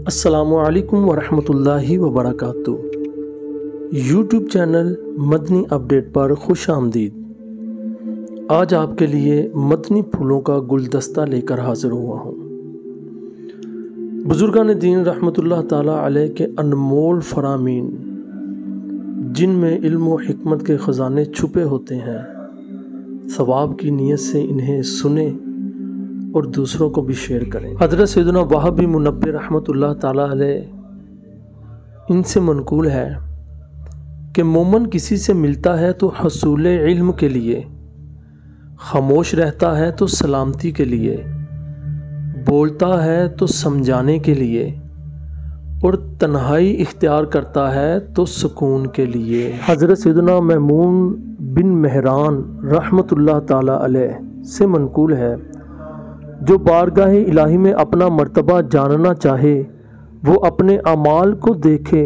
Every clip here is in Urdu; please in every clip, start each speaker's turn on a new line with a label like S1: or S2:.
S1: السلام علیکم ورحمۃ اللہ وبرکاتہ۔ یوٹیوب چینل مدنی اپڈیٹ پر خوش آمدید۔ آج آپ کے لیے مدنی پھولوں کا گلدستہ لے کر حاضر ہوا ہوں۔ بزرگان دین رحمۃ اللہ تعالیٰ علیہ کے انمول فرامین، جن میں علم و حکمت کے خزانے چھپے ہوتے ہیں، ثواب کی نیت سے انہیں سنیں اور دوسروں کو بھی شیئر کریں۔ حضرت سیدنا وہب بن منبہ رحمۃ اللہ تعالیٰ علیہ ان سے منقول ہے کہ مومن کسی سے ملتا ہے تو حصول علم کے لیے، خاموش رہتا ہے تو سلامتی کے لیے، بولتا ہے تو سمجھانے کے لیے، اور تنہائی اختیار کرتا ہے تو سکون کے لیے۔ حضرت سیدنا میمون بن مہران رحمۃ اللہ تعالیٰ علیہ سے منقول ہے، جو بارگاہ الہی میں اپنا مرتبہ جاننا چاہے، وہ اپنے اعمال کو دیکھے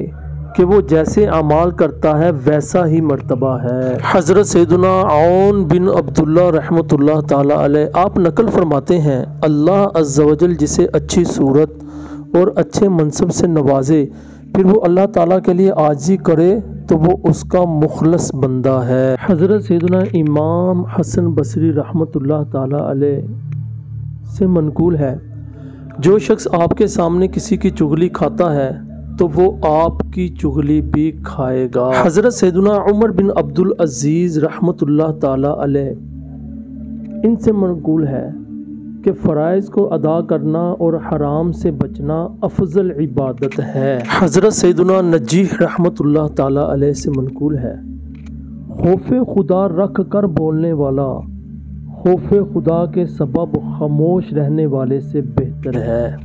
S1: کہ وہ جیسے اعمال کرتا ہے ویسا ہی مرتبہ ہے۔ حضرت سیدنا عون بن عبداللہ رحمۃ اللہ تعالیٰ علیہ آپ نقل فرماتے ہیں، اللہ عز و جل جسے اچھی صورت اور اچھے منصب سے نوازے، پھر وہ اللہ تعالیٰ کے لیے عاجزی کرے تو وہ اس کا مخلص بندہ ہے۔ حضرت سیدنا امام حسن بصری رحمۃ اللہ تعالیٰ علیہ سے منقول ہے، جو شخص آپ کے سامنے کسی کی چغلی کھاتا ہے تو وہ آپ کی چغلی بھی کھائے گا۔ حضرت سیدنا عمر بن عبدالعزیز رحمۃ اللہ تعالیٰ علیہ ان سے منقول ہے کہ فرائض کو ادا کرنا اور حرام سے بچنا افضل عبادت ہے۔ حضرت سیدنا نجیح رحمۃ اللہ تعالیٰ علیہ سے منقول ہے، خوف خدا رکھ کر بولنے والا خوف خدا کے سبب خاموش رہنے والے سے بہتر ہے۔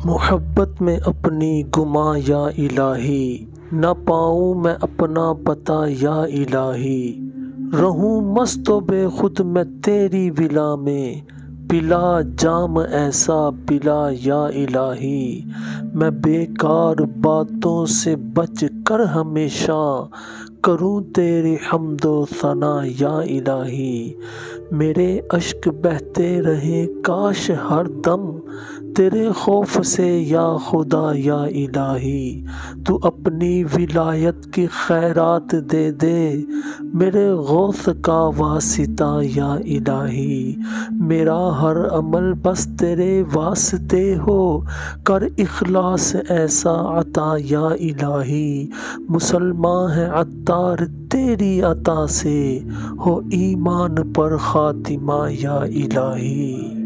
S1: محبت میں اپنی گما یا الہی، نہ پاؤں میں اپنا پتہ یا الہی، رہوں مست و بے خود میں تیری ولا میں، پلا جام ایسا پلا یا الہی، میں بیکار باتوں سے بچ کر ہمیشہ کروں تیری حمد و ثنا یا الہی، میرے اشک بہتے رہیں کاش ہر دم تیرے خوف سے یا خدا یا الہی، تو اپنی ولایت کی خیرات دے دے میرے غوث کا واسطہ یا الہی، میرا ہر عمل بس تیرے واسطے ہو، کر اخلاص ایسا عطا یا الہی، مسلمان ہے عطار تیری عطا سے، ہو ایمان پر خاتمہ یا الہی۔